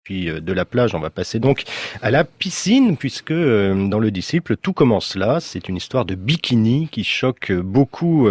puis de la plage, on va passer donc à la piscine, puisque dans Le Disciple, tout commence là. C'est une histoire de bikini qui choque beaucoup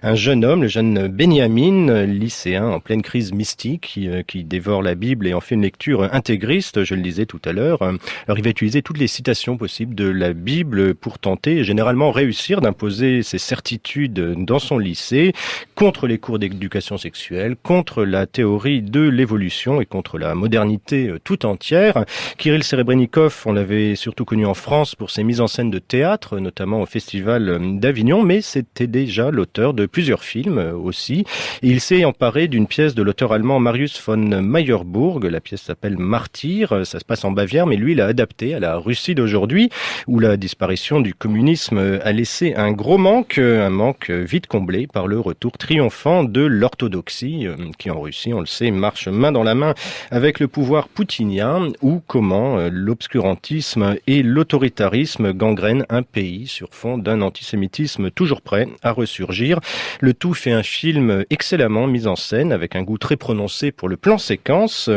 un jeune homme, le jeune Benjamin, lycéen en pleine crise mystique, qui dévore la Bible et en fait une lecture intégriste, je le disais tout à l'heure. Alors il va utiliser toutes les citations possibles de la Bible pour tenter et généralement réussir d'imposer ses certitudes dans son lycée, contre les cours d'éducation sexuelle, contre la théorie de l'évolution et contre la modernité tout entière. Kirill Serebrennikov, on l'avait surtout connu en France pour ses mises en scène de théâtre, notamment au Festival d'Avignon, mais c'était déjà l'auteur de plusieurs films aussi. Et il s'est emparé d'une pièce de l'auteur allemand Marius von Meyerburg. La pièce s'appelle Martyr, ça se passe en Bavière, mais lui l'a adapté à la Russie d'aujourd'hui, où la disparition du communisme a laissé un gros manque, un manque vite comblé par le retour triomphant de l'orthodoxie, qui en Russie, on le sait, marche main dans la main avec le pouvoir poutinien, ou comment l'obscurantisme et l'autoritarisme gangrènent un pays sur fond d'un antisémitisme toujours prêt à ressurgir. Le tout fait un film excellemment mis en scène, avec un goût très prononcé pour le plan séquence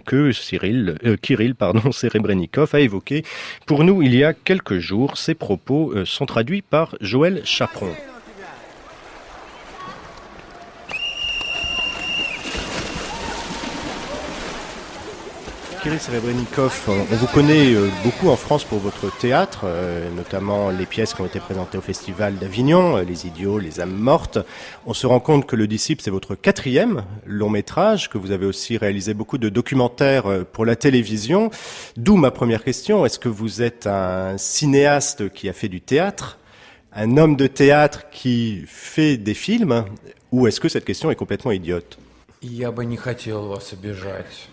que Kirill Serebrennikov a évoqué pour nous il y a quelques jours. Ces propos sont traduits par Joël Chaperon. Kirill Serebrennikov, on vous connaît beaucoup en France pour votre théâtre, notamment les pièces qui ont été présentées au Festival d'Avignon, Les Idiots, Les âmes mortes. On se rend compte que Le Disciple, c'est votre 4e long métrage, que vous avez aussi réalisé beaucoup de documentaires pour la télévision. D'où ma première question, est-ce que vous êtes un cinéaste qui a fait du théâtre, un homme de théâtre qui fait des films, ou est-ce que cette question est complètement idiote? Я бы не хотел вас обижать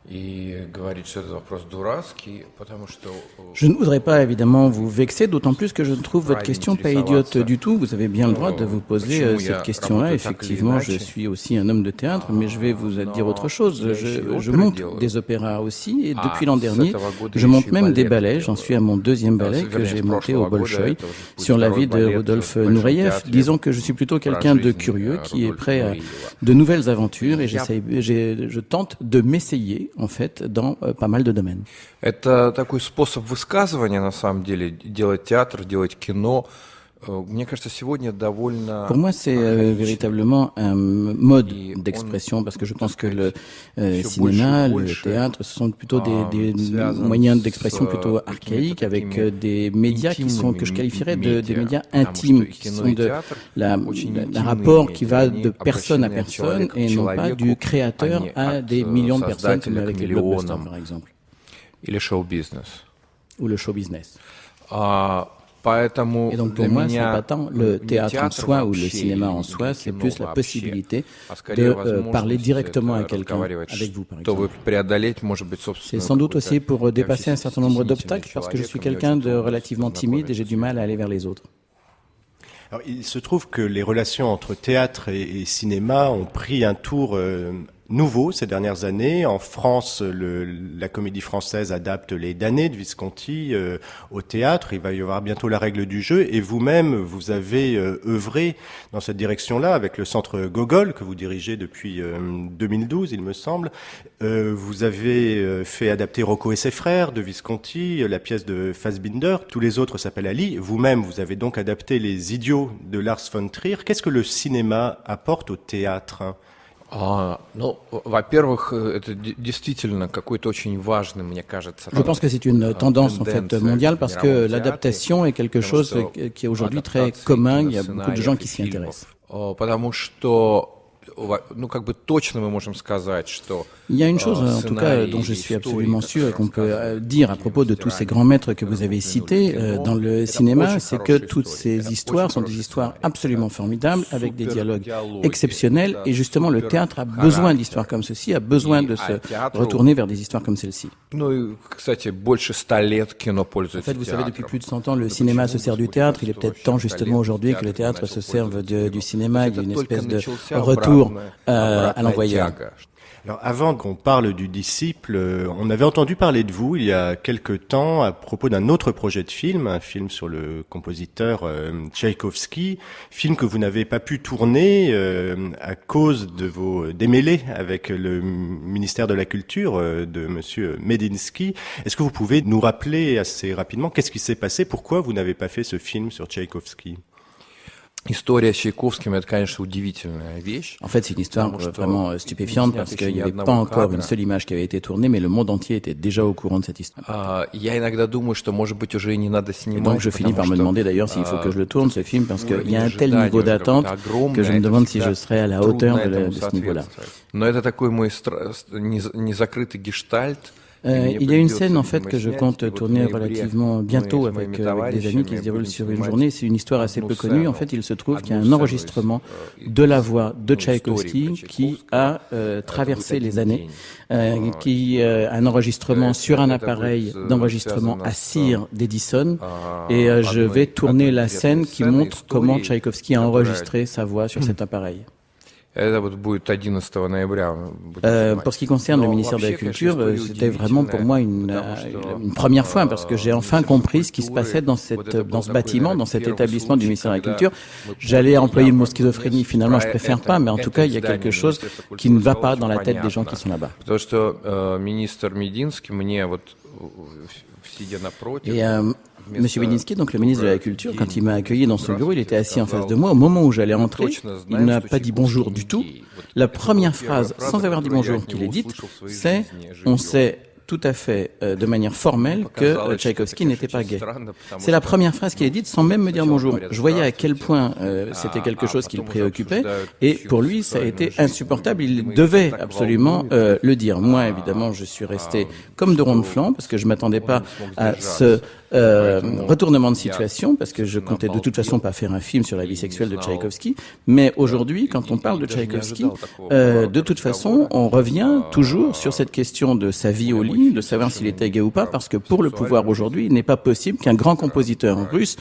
и говорить, что это вопрос дурацкий, потому что... Je ne voudrais pas évidemment vous vexer, d'autant plus que je ne trouve votre question pas idiote du tout. Vous avez bien le droit de vous poser cette question-là. Effectivement, je suis aussi un homme de théâtre, mais je vais vous dire autre chose. Je monte des opéras aussi, et depuis l'an dernier, je monte même des ballets. J'en suis à mon 2e ballet que j'ai monté au Bolchoï sur la vie de Rudolf Nureyev. Disons que je suis plutôt quelqu'un de curieux qui est prêt à de nouvelles aventures, et je tente de m'essayer en fait, dans pas mal de domaines. Это такой способ высказывания, на самом деле, делать театр, делать кино. Мне кажется, сегодня довольно... Pour moi, c'est véritablement un mode d'expression, parce que je pense que le cinéma, le théâtre, ce sont plutôt des moyens d'expression plutôt archaïques, avec des médias que je qualifierais des médias intimes, qui sont d'un rapport qui va de personne à personne, et non pas du créateur à des millions de personnes, comme avec les blockbusters, par exemple. Или шоу-бизнес. Ou le show business. Et donc pour moi, ce n'est pas tant le théâtre en soi ou le cinéma en soi, c'est plus la possibilité de parler directement à quelqu'un, avec vous par exemple. C'est sans doute aussi pour dépasser un certain nombre d'obstacles, parce que je suis quelqu'un de relativement timide et j'ai du mal à aller vers les autres. Alors, il se trouve que les relations entre théâtre et cinéma ont pris un tour nouveau ces dernières années. En France, la Comédie Française adapte Les Damnés de Visconti au théâtre. Il va y avoir bientôt La Règle du jeu. Et vous-même, vous avez œuvré dans cette direction-là avec le Centre Gogol que vous dirigez depuis 2012, il me semble. Vous avez fait adapter Rocco et ses frères de Visconti, la pièce de Fassbinder. Tous les autres s'appellent Ali. Vous-même, vous avez donc adapté Les Idiots de Lars von Trier. Qu'est-ce que le cinéma apporte au théâtre ? Во-первых, это действительно какой-то очень важный, мне кажется. Je pense que c'est une tendance en fait mondiale, parce que l'adaptation est quelque chose qui est aujourd'hui très commun. Il y a beaucoup de gens qui s'y intéressent. Потому что, ну, как бы точно мы можем сказать, что... Il y a une chose, en tout cas, dont je suis absolument sûr et qu'on peut dire à propos de tous ces grands maîtres que vous avez cités dans le cinéma, c'est que toutes ces histoires sont des histoires absolument formidables, avec des dialogues exceptionnels, et justement le théâtre a besoin d'histoires comme ceci, a besoin de se retourner vers des histoires comme celle-ci. Ну и, кстати, больше 100 лет кино пользуется. En fait, vous savez, depuis plus de 100 ans, le cinéma se sert du théâtre. Il est peut-être temps justement aujourd'hui que le théâtre se serve du cinéma et d'une espèce de retour à l'envoyeur. Alors, avant qu'on parle du disciple, on avait entendu parler de vous il y a quelque temps à propos d'un autre projet de film, un film sur le compositeur Tchaïkovski, film que vous n'avez pas pu tourner à cause de vos démêlés avec le ministère de la Culture de monsieur Medinsky. Est-ce que vous pouvez nous rappeler assez rapidement qu'est-ce qui s'est passé, pourquoi vous n'avez pas fait ce film sur Tchaïkovski? История с Чайковским – это, конечно, удивительная вещь. En fait, c'est une histoire vraiment stupéfiante parce qu'il n'y avait pas encore une seule image qui avait été tournée, mais le monde entier était déjà au courant de cette histoire. Я иногда думаю, что, может быть, уже и не надо снимать. Et donc, je finis par me demander d'ailleurs s'il faut que je le tourne, ce film, parce qu'il y a un tel niveau d'attente que je me demande si je serai à la hauteur de ce niveau-là. Но это такой мой незакрытый гештальт. Il y a une scène en fait que je compte tourner relativement bientôt avec des amis qui se déroule sur une journée. C'est une histoire assez peu connue. En fait, il se trouve qu'il y a un enregistrement de la voix de Tchaïkovski qui a traversé les années, un enregistrement sur un appareil d'enregistrement à cire d'Edison. Et je vais tourner la scène qui montre comment Tchaïkovski a enregistré sa voix sur cet appareil. Pour ce qui concerne le ministère de la Culture, c'était vraiment pour moi une première fois parce que j'ai enfin compris ce qui se passait dans ce bâtiment, dans cet établissement du ministère de la Culture. J'allais employer le mot schizophrénie, finalement je préfère pas, mais en tout cas il y a quelque chose qui ne va pas dans la tête des gens qui sont là-bas. Et Monsieur Medinsky, donc le ministre de la Culture, quand il m'a accueilli dans son bureau, il était assis en face de moi. Au moment où j'allais entrer, il n'a pas dit bonjour du tout. La première phrase, sans avoir dit bonjour, qu'il ait dite, c'est « On sait tout à fait de manière formelle que Tchaïkovski n'était pas gay ». C'est la première phrase qu'il a dite sans même me dire bonjour. Je voyais à quel point c'était quelque chose qui le préoccupait et pour lui ça a été insupportable. Il devait absolument le dire. Moi évidemment je suis resté comme de rond de flanc parce que je m'attendais pas à ce retournement de situation parce que je comptais de toute façon pas faire un film sur la vie sexuelle de Tchaïkovski. Mais aujourd'hui quand on parle de Tchaïkovski, de toute façon on revient toujours sur cette question de sa vie au lit, de savoir s'il était gay ou pas, parce que pour le pouvoir aujourd'hui, il n'est pas possible qu'un grand compositeur russe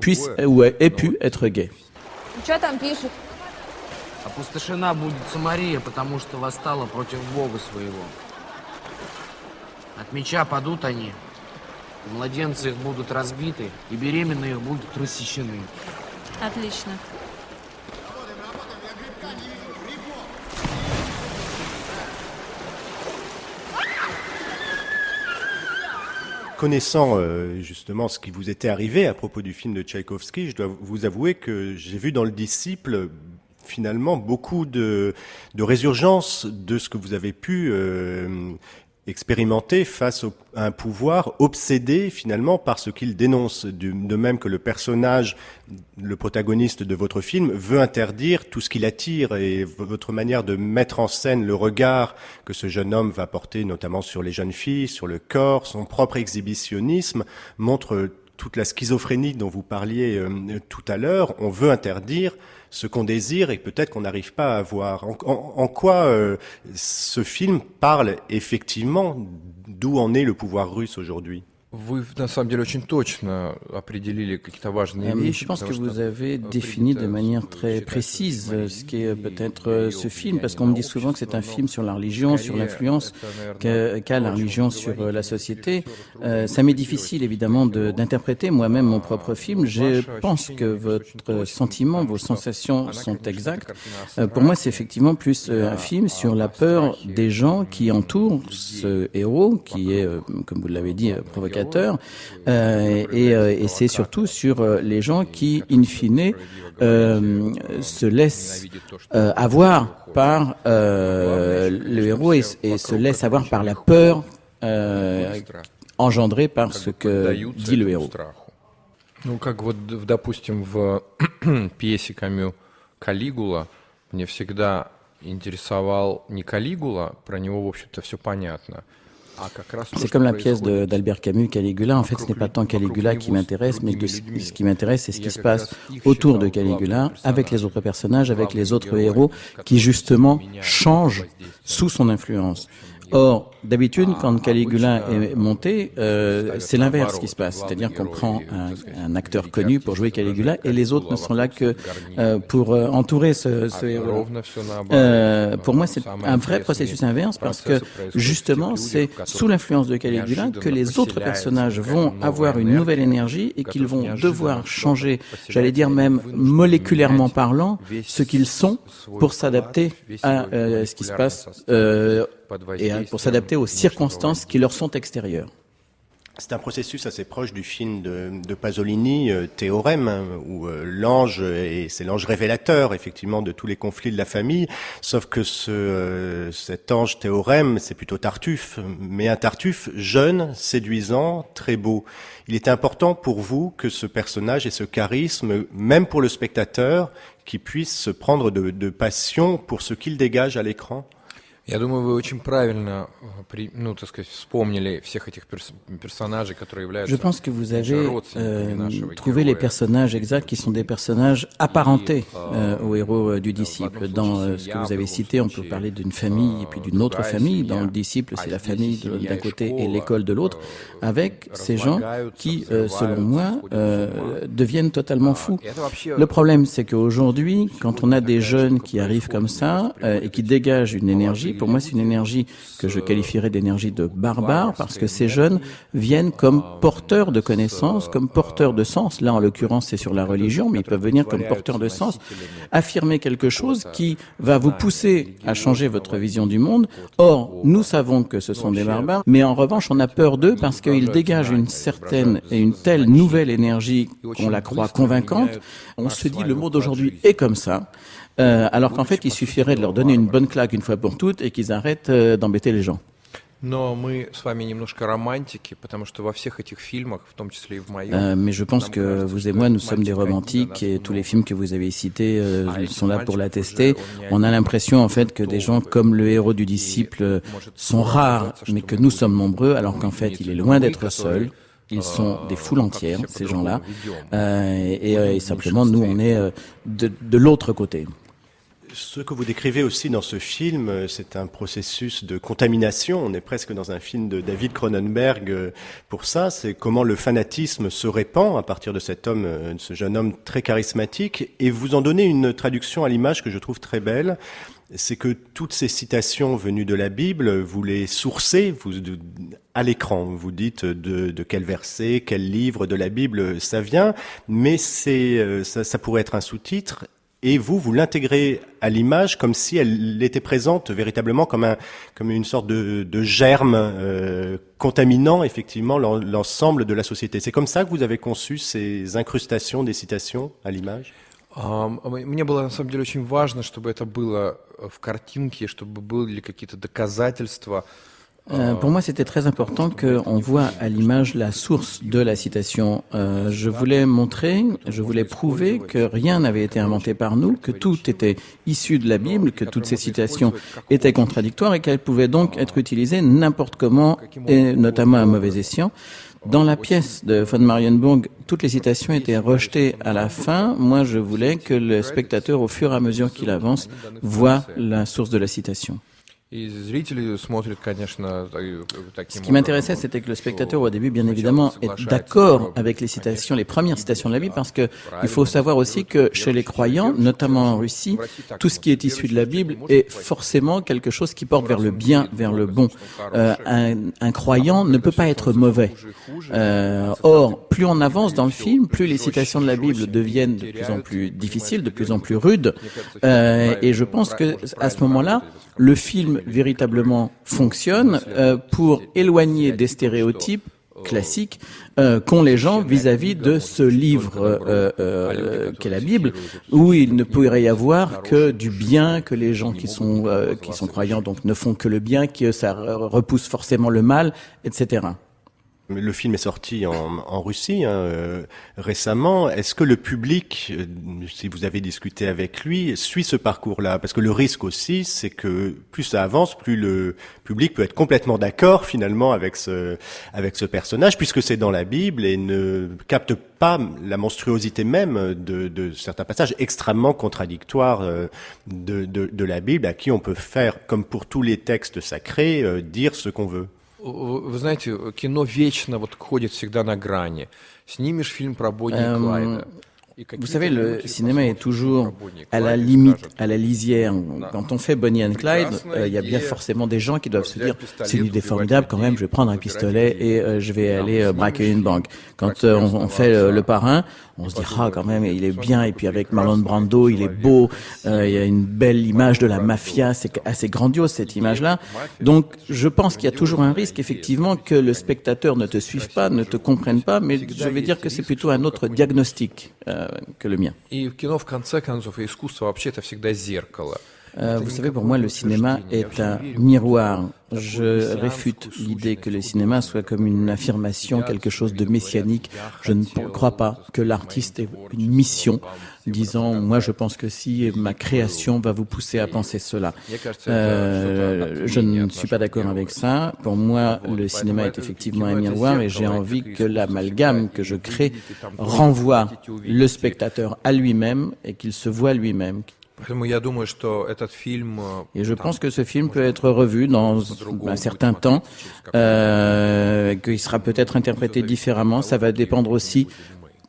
puisse ou ait pu être gay. Опустошена будет Самария, потому что восстала против Бога своего. От меча падут они, младенцы их будут разбиты, и беременные их будут рассечены. Отлично. Connaissant justement ce qui vous était arrivé à propos du film de Tchaïkovski, je dois vous avouer que j'ai vu dans Le Disciple finalement beaucoup de résurgence de ce que vous avez pu expérimenté face à un pouvoir obsédé finalement par ce qu'il dénonce, de même que le personnage, le protagoniste de votre film, veut interdire tout ce qui l'attire, et votre manière de mettre en scène le regard que ce jeune homme va porter notamment sur les jeunes filles, sur le corps, son propre exhibitionnisme montre toute la schizophrénie dont vous parliez tout à l'heure. On veut interdire ce qu'on désire et peut-être qu'on n'arrive pas à voir. En quoi ce film parle effectivement d'où en est le pouvoir russe aujourd'hui ? Вы, на самом деле, очень точно определили какие-то важные вещи. Je pense que vous avez défini de manière très précise ce qu'est peut-être ce film, parce qu'on me dit souvent que c'est un film sur la religion, sur l'influence qu'a la religion sur la société. Ça m'est difficile, évidemment, d'interpréter moi-même mon propre film. Je pense que votre sentiment, vos sensations sont exactes. Pour moi, c'est effectivement plus un film sur la peur des gens qui entourent ce héros, qui est, comme vous l'avez dit, provocateur. Et c'est surtout sur les gens qui, in fine, se laissent avoir par le héros et se laissent avoir par la peur engendrée par ce que dit le héros. Ну, как вот, допустим, в пьесе Камю «Калигула» мне всегда интересовал не Калигула, про него, в общем-то, все понятно. C'est comme la pièce d'Albert Camus, Caligula. En fait, ce n'est pas tant Caligula qui m'intéresse, mais ce qui m'intéresse, c'est ce qui se passe autour de Caligula, avec les autres personnages, avec les autres héros, qui justement changent sous son influence. Or, d'habitude, quand Caligula est monté, c'est l'inverse qui se passe. C'est-à-dire qu'on prend un acteur connu pour jouer Caligula et les autres ne sont là que pour entourer ce héros. Pour moi, c'est un vrai processus inverse parce que, justement, c'est sous l'influence de Caligula que les autres personnages vont avoir une nouvelle énergie et qu'ils vont devoir changer, j'allais dire même moléculairement parlant, ce qu'ils sont pour s'adapter à ce qui se passe et pour s'adapter aux circonstances qui leur sont extérieures. C'est un processus assez proche du film de Pasolini, Théorème, hein, où l'ange, c'est l'ange révélateur, effectivement, de tous les conflits de la famille, sauf que cet ange Théorème, c'est plutôt Tartuffe, mais un Tartuffe jeune, séduisant, très beau. Il était important pour vous que ce personnage ait ce charisme, même pour le spectateur, qui puisse se prendre de passion pour ce qu'il dégage à l'écran? Я думаю, вы очень правильно, так сказать, вспомнили всех этих персонажей, которые являются. Je pense que vous avez trouvé les personnages exacts qui sont des personnages apparentés au héros du disciple. Dans ce que vous avez cité, on peut parler d'une famille et puis d'une autre famille. Dans le disciple, c'est la famille d'un côté et l'école de l'autre, avec ces gens qui, selon moi, deviennent totalement fous. Le problème, c'est qu'aujourd'hui, quand on a des jeunes qui arrivent comme ça et qui dégagent une énergie, pour moi, c'est une énergie que je qualifierais d'énergie de barbare, parce que ces jeunes viennent comme porteurs de connaissances, comme porteurs de sens. Là, en l'occurrence, c'est sur la religion, mais ils peuvent venir comme porteurs de sens, affirmer quelque chose qui va vous pousser à changer votre vision du monde. Or, nous savons que ce sont des barbares, mais en revanche, on a peur d'eux parce qu'ils dégagent une certaine et une telle nouvelle énergie qu'on la croit convaincante. On se dit, le monde d'aujourd'hui est comme ça. Alors qu'en fait, il suffirait de leur donner une bonne claque une fois pour toutes et qu'ils arrêtent d'embêter les gens. Но мы с вами немножко романтики, потому что во всех этих фильмах, в том числе и в моем... Mais je pense que vous et moi, nous sommes des romantiques et tous les films que vous avez cités sont là pour l'attester. On a l'impression en fait que des gens comme le héros du disciple sont rares, mais que nous sommes nombreux, alors qu'en fait, il est loin d'être seul. Ils sont des foules entières, ces gens-là. Et simplement, nous, on est de l'autre côté. Ce que vous décrivez aussi dans ce film, c'est un processus de contamination. On est presque dans un film de David Cronenberg pour ça. C'est comment le fanatisme se répand à partir de cet homme, de ce jeune homme très charismatique. Et vous en donnez une traduction à l'image que je trouve très belle. C'est que toutes ces citations venues de la Bible, vous les sourcez à l'écran. Vous dites de quel verset, quel livre de la Bible ça vient, mais ça pourrait être un sous-titre. Et vous l'intégrez à l'image comme si elle était présente véritablement comme une sorte de germe contaminant effectivement l'ensemble de la société. C'est comme ça que vous avez conçu ces incrustations des citations à l'image? Мне было на самом деле очень важно, чтобы это было в картинке, чтобы были какие-то доказательства. Pour moi, c'était très important qu'on voit à l'image la source de la citation. Je voulais prouver que rien n'avait été inventé par nous, que tout était issu de la Bible, que toutes ces citations étaient contradictoires et qu'elles pouvaient donc être utilisées n'importe comment, et notamment à mauvais escient. Dans la pièce de von Marienburg, toutes les citations étaient rejetées à la fin. Moi, je voulais que le spectateur, au fur et à mesure qu'il avance, voit la source de la citation. Ce qui m'intéressait, c'était que le spectateur, au début, bien évidemment, est d'accord avec les citations, les premières citations de la Bible, parce que il faut savoir aussi que chez les croyants, notamment en Russie, tout ce qui est issu de la Bible est forcément quelque chose qui porte vers le bien, vers le bon. Un croyant ne peut pas être mauvais. Or, plus on avance dans le film, plus les citations de la Bible deviennent de plus en plus difficiles, de plus en plus rudes. Et je pense que à ce moment-là, le film véritablement fonctionne pour éloigner des stéréotypes classiques qu'ont les gens vis-à-vis de ce livre qu'est la Bible, où il ne pourrait y avoir que du bien, que les gens qui sont croyants donc ne font que le bien, que ça repousse forcément le mal, etc. Le film est sorti en Russie récemment. Est-ce que le public, si vous avez discuté avec lui, suit ce parcours-là? Parce que le risque aussi, c'est que plus ça avance, plus le public peut être complètement d'accord finalement avec ce personnage, puisque c'est dans la Bible et ne capte pas la monstruosité même de certains passages extrêmement contradictoires de la Bible, à qui on peut faire, comme pour tous les textes sacrés, dire ce qu'on veut. Вы знаете, кино вечно вот ходит всегда на грани. Снимешь фильм про Бонни и Клайда. Vous savez, le cinéma est toujours à la limite, à la lisière. Quand on fait Bonnie and Clyde, il y a bien forcément des gens qui doivent se dire « c'est une idée formidable quand même, je vais prendre un pistolet et je vais aller braquer une banque ». Quand on fait Le Parrain, on se dit « ah quand même, il est bien ». Et puis avec Marlon Brando, il est beau, il y a une belle image de la mafia, c'est assez grandiose cette image-là. Donc je pense qu'il y a toujours un risque effectivement que le spectateur ne te suive pas, ne te comprenne pas, mais je vais dire que c'est plutôt un autre diagnostic que le mien. Vous savez, pour moi, le cinéma est un miroir. Je réfute l'idée que le cinéma soit comme une affirmation, quelque chose de messianique. Je ne crois pas que l'artiste ait une mission disant « moi je pense que si ma création va vous pousser à penser cela ». Je ne suis pas d'accord avec ça. Pour moi, le cinéma est effectivement un miroir et j'ai envie que l'amalgame que je crée renvoie le spectateur à lui-même et qu'il se voit lui-même. Et je pense que ce film peut être revu dans un certain temps, qu'il sera peut-être interprété différemment. Ça va dépendre aussi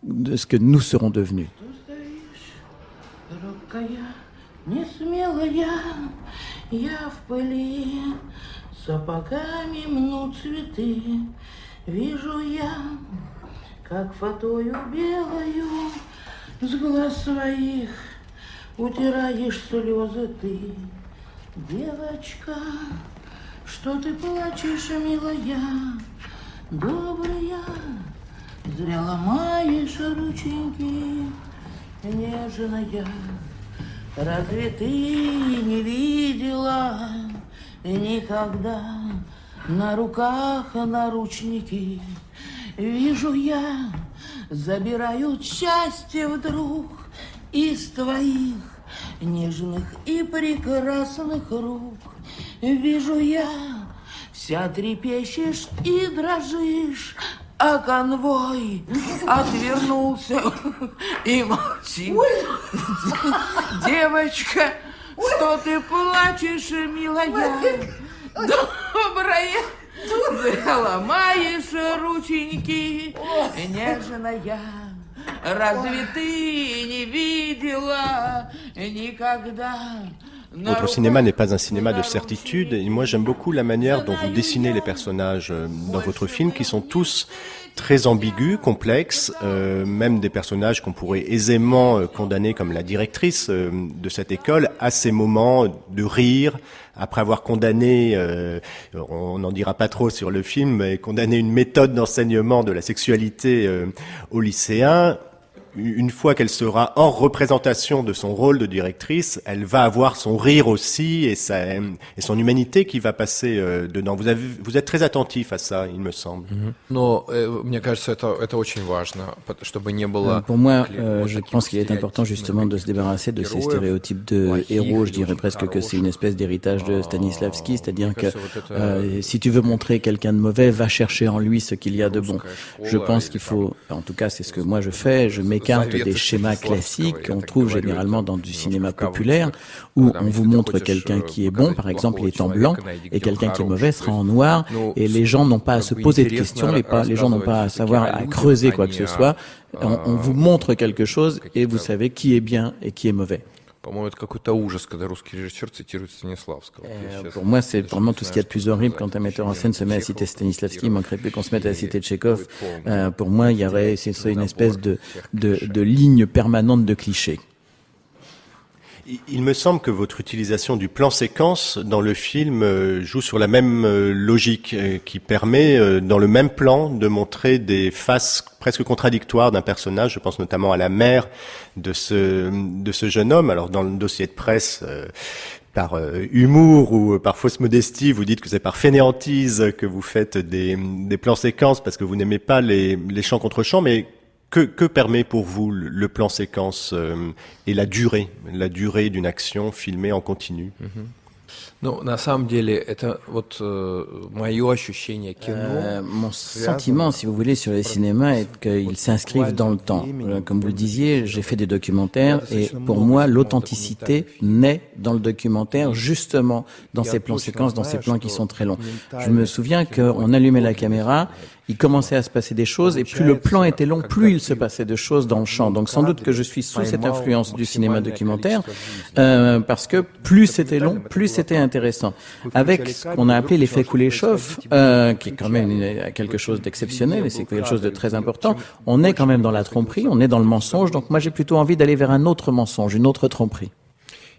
de ce que nous serons devenus. Утираешь слезы ты, девочка, что ты плачешь, милая, добрая, зря ломаешь рученьки, нежная. Разве ты не видела никогда на руках наручники? Вижу я, забирают счастье вдруг из твоих нежных и прекрасных рук. Вижу я, вся трепещешь и дрожишь, а конвой отвернулся и молчит. Девочка, что ты плачешь, милая, добрая, зря ломаешь рученьки, нежная. Разве ты не видела никогда? Votre cinéma n'est pas un cinéma de certitude et moi j'aime beaucoup la manière dont vous dessinez les personnages dans votre film qui sont tous très ambigus, complexes, même des personnages qu'on pourrait aisément condamner comme la directrice de cette école à ces moments de rire, après avoir condamné, on n'en dira pas trop sur le film, mais condamné une méthode d'enseignement de la sexualité aux lycéens. Une fois qu'elle sera hors représentation de son rôle de directrice, elle va avoir son rire aussi et son humanité qui va passer dedans. Vous êtes très attentif à ça, il me semble. Но мне кажется, это очень важно, чтобы не было. Pour moi, je pense qu'il est important justement de se débarrasser de ces stéréotypes de héros. Je dirais presque que c'est une espèce d'héritage de Stanislavski, c'est-à-dire que si tu veux montrer quelqu'un de mauvais, va chercher en lui ce qu'il y a de bon. Je pense qu'il faut, en tout cas, c'est ce que moi je fais. Je m'écarte des schémas classiques qu'on trouve généralement dans du cinéma populaire où on vous montre quelqu'un qui est bon, par exemple il est en blanc, et quelqu'un qui est mauvais sera en noir, et les gens n'ont pas à se poser de questions, les gens n'ont pas à savoir, à creuser quoi que ce soit. On vous montre quelque chose et vous savez qui est bien et qui est mauvais. По-моему, это какой-то ужас, когда русский режиссер цитирует Станиславского. Pour moi, c'est vraiment tout ce qu'il y a de plus horrible quand un metteur en scène se met à citer Stanislavski. Il manquerait plus qu'on se mette à citer Tchekhov. Pour moi, il y aurait, c'est une espèce de ligne permanente de clichés. Il me semble que votre utilisation du plan séquence dans le film joue sur la même logique qui permet dans le même plan de montrer des faces presque contradictoires d'un personnage. Je pense notamment à la mère de ce jeune homme. Alors dans le dossier de presse par humour ou par fausse modestie, vous dites que c'est par fainéantise que vous faites des plans séquences parce que vous n'aimez pas les champs contre champs, mais que permet pour vous le plan séquence et la durée d'une action filmée en continu? Ну, на самом деле, это вот мое ощущение кино. Mon sentiment, si vous voulez, sur les cinémas est qu'ils s'inscrivent dans le temps. Comme vous le disiez, j'ai fait des documentaires et pour moi, l'authenticité naît dans le documentaire, justement dans ces plans séquences, dans ces plans qui sont très longs. Je me souviens qu'on allumait la caméra, il commençait à se passer des choses et plus le plan était long, plus il se passait de choses dans le champ. Donc sans doute que je suis sous cette influence du cinéma documentaire parce que plus c'était long, plus c'était intéressant. Avec ce qu'on a appelé l'effet Kuleshov, qui est quand même quelque chose d'exceptionnel et c'est quelque chose de très important, on est quand même dans la tromperie, on est dans le mensonge. Donc moi j'ai plutôt envie d'aller vers un autre mensonge, une autre tromperie.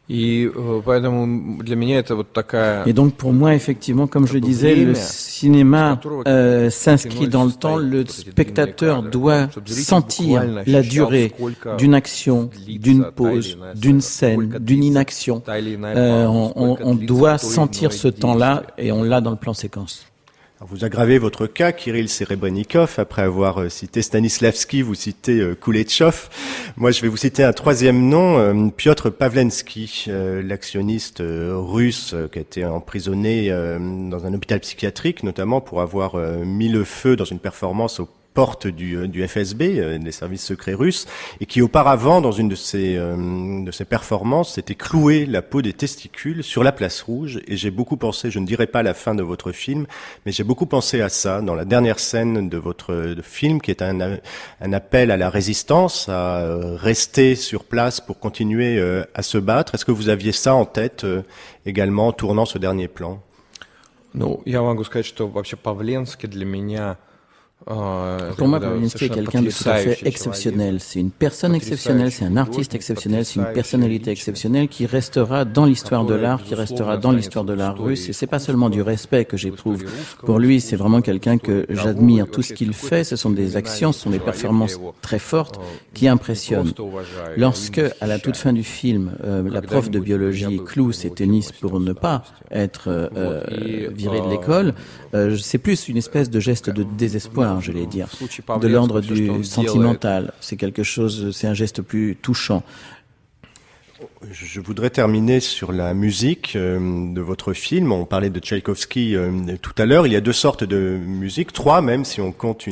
И поэтому для меня это вот такая... Et donc pour moi, effectivement, comme je le disais, le cinéma s'inscrit dans le temps. Le spectateur doit sentir la durée d'une action, d'une pause, d'une scène, d'une inaction. On doit sentir ce temps-là et on l'a dans le plan séquence. Vous aggravez votre cas, Kirill Serebrennikov, après avoir cité Stanislavski, vous citez Kuleshov. Moi, je vais vous citer un troisième nom, Piotr Pavlensky, l'actionniste russe qui a été emprisonné dans un hôpital psychiatrique, notamment pour avoir mis le feu dans une performance aux porte du FSB, des services secrets russes, et qui auparavant, dans une de ses performances, s'était cloué la peau des testicules sur la place rouge. Et j'ai beaucoup pensé, je ne dirai pas la fin de votre film, mais j'ai beaucoup pensé à ça dans la dernière scène de votre film, qui est un appel à la résistance, à rester sur place pour continuer à se battre. Est-ce que vous aviez ça en tête également en tournant ce dernier plan? Ну, я могу сказать, что вообще Павленский для меня... Pour moi, Pavlensky est quelqu'un de tout à fait exceptionnel. C'est une personne exceptionnelle, c'est un artiste exceptionnel, c'est une personnalité exceptionnelle qui restera dans l'histoire de l'art, qui restera dans l'histoire de l'art russe. Et c'est pas seulement du respect que j'éprouve pour lui, c'est vraiment quelqu'un que j'admire. Tout ce qu'il fait, ce sont des actions, ce sont des performances très fortes qui impressionnent. Lorsque, à la toute fin du film, la prof de biologie cloue ses tennis pour ne pas être virée de l'école, c'est plus une espèce de geste de désespoir, je vais dire, de l'ordre du sentimental. C'est quelque chose, c'est un geste plus touchant. Je voudrais terminer sur la musique de votre film. On parlait de Tchaïkovski tout à l'heure. Il y a deux sortes de musique, trois même, si on compte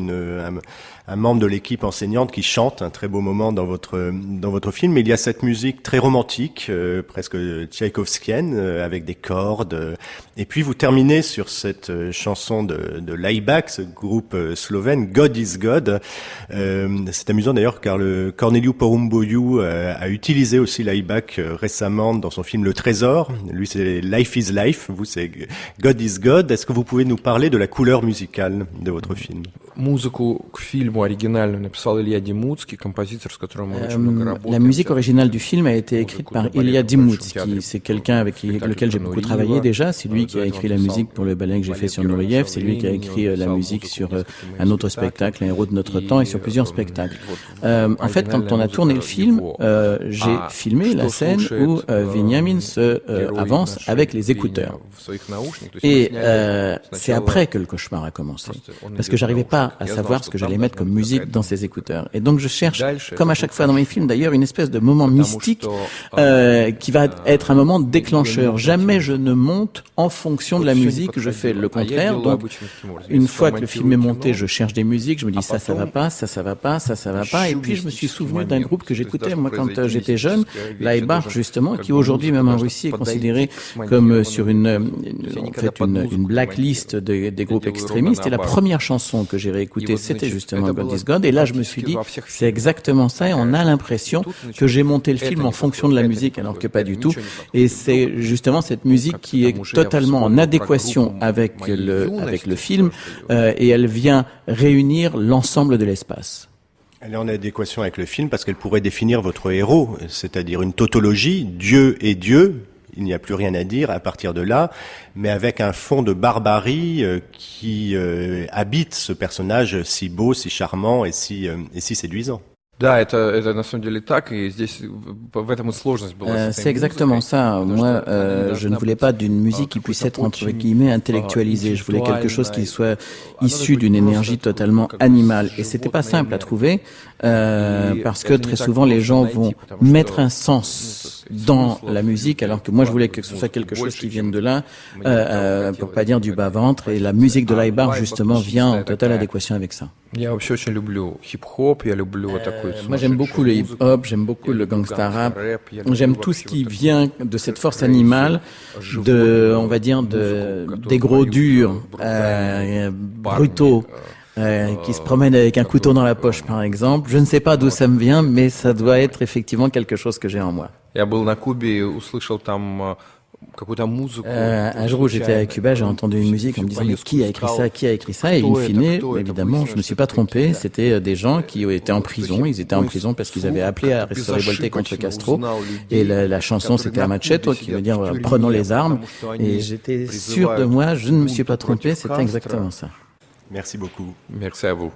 un membre de l'équipe enseignante qui chante un très beau moment dans votre film. Mais il y a cette musique très romantique, presque tchaïkovskienne, avec des cordes. Et puis vous terminez sur cette chanson de Laibach, ce groupe slovène, God is God. C'est amusant d'ailleurs car le Corneliu Porumboiu a utilisé aussi Laibach récemment dans son film Le Trésor. Lui c'est Life is Life, vous c'est God is God. Est-ce que vous pouvez nous parler de la couleur musicale de votre film? Музыку к фильму оригинальную написал Илья Демуцкий, композитор, с которым мы очень много работаем. La musique originale du film a été écrite par Ilya Demoutsky. C'est quelqu'un avec lequel j'ai beaucoup travaillé déjà. C'est lui qui a écrit la musique pour le ballet que j'ai fait sur Nureyev. C'est lui qui a écrit la musique sur un autre spectacle, Un héros de notre temps, et sur plusieurs spectacles. En fait, quand on a tourné le film, j'ai filmé la scène où Veniamin se avance avec les écouteurs. Et c'est après que le cauchemar a commencé. Parce que j'arrivais pas à savoir ce que j'allais mettre comme musique dans ces écouteurs. Et donc je cherche, comme à chaque fois dans mes films d'ailleurs, une espèce de moment mystique qui va être un moment déclencheur. Jamais je ne monte en fonction de la musique, je fais le contraire. Donc une fois que le film est monté, je cherche des musiques, je me dis ça va pas, ça va pas, ça va pas. Et puis je me suis souvenu d'un groupe que j'écoutais moi quand j'étais jeune, Laibach justement, qui aujourd'hui même en Russie est considéré comme sur une blacklist des groupes extrémistes. Et la première chanson que j'ai réécoutée, c'était justement God is God. Et là, je me suis dit, c'est exactement ça. Et on a l'impression que j'ai monté le film en fonction de la musique, alors que pas du tout. Et c'est justement cette musique qui est totalement en adéquation avec le film, et elle vient réunir l'ensemble de l'espace. Elle est en adéquation avec le film parce qu'elle pourrait définir votre héros, c'est-à-dire une tautologie, Dieu est Dieu. Il n'y a plus rien à dire à partir de là, mais avec un fond de barbarie qui habite ce personnage si beau, si charmant et si séduisant. Да, это на самом деле так, и здесь в этом и сложность была. C'est exactement ça. Moi, je ne voulais pas d'une musique qui puisse être entre guillemets intellectualisée. Je voulais quelque chose qui soit issu d'une énergie totalement animale. Et c'était pas simple à trouver parce que très souvent les gens vont mettre un sens dans la musique, alors que moi je voulais que ce soit quelque chose qui vienne de là, pour pas dire du bas-ventre. Et la musique de Laibar justement vient en totale adéquation avec ça. Я вообще очень люблю хип-хоп, я люблю вот такой. Moi j'aime beaucoup le hip-hop, j'aime beaucoup le gangsta rap, j'aime tout ce qui vient de cette force animale, on va dire des gros durs, brutaux, qui se promènent avec un couteau dans la poche par exemple. Je ne sais pas d'où ça me vient, mais ça doit être effectivement quelque chose que j'ai en moi. Я был на Кубе и услышал там какую-то музыку. Un jour où j'étais à Cuba, j'ai entendu une musique en me disant mais qui a écrit ça, et in fine, évidemment, je ne me suis pas trompé, c'était des gens qui étaient en prison, ils étaient en prison parce qu'ils avaient appelé à se révolter contre Castro, et la chanson c'était Amacheto, qui veut dire prenons les armes, et j'étais sûr de moi, je ne me suis pas trompé, c'était exactement ça. Merci beaucoup. Merci à vous.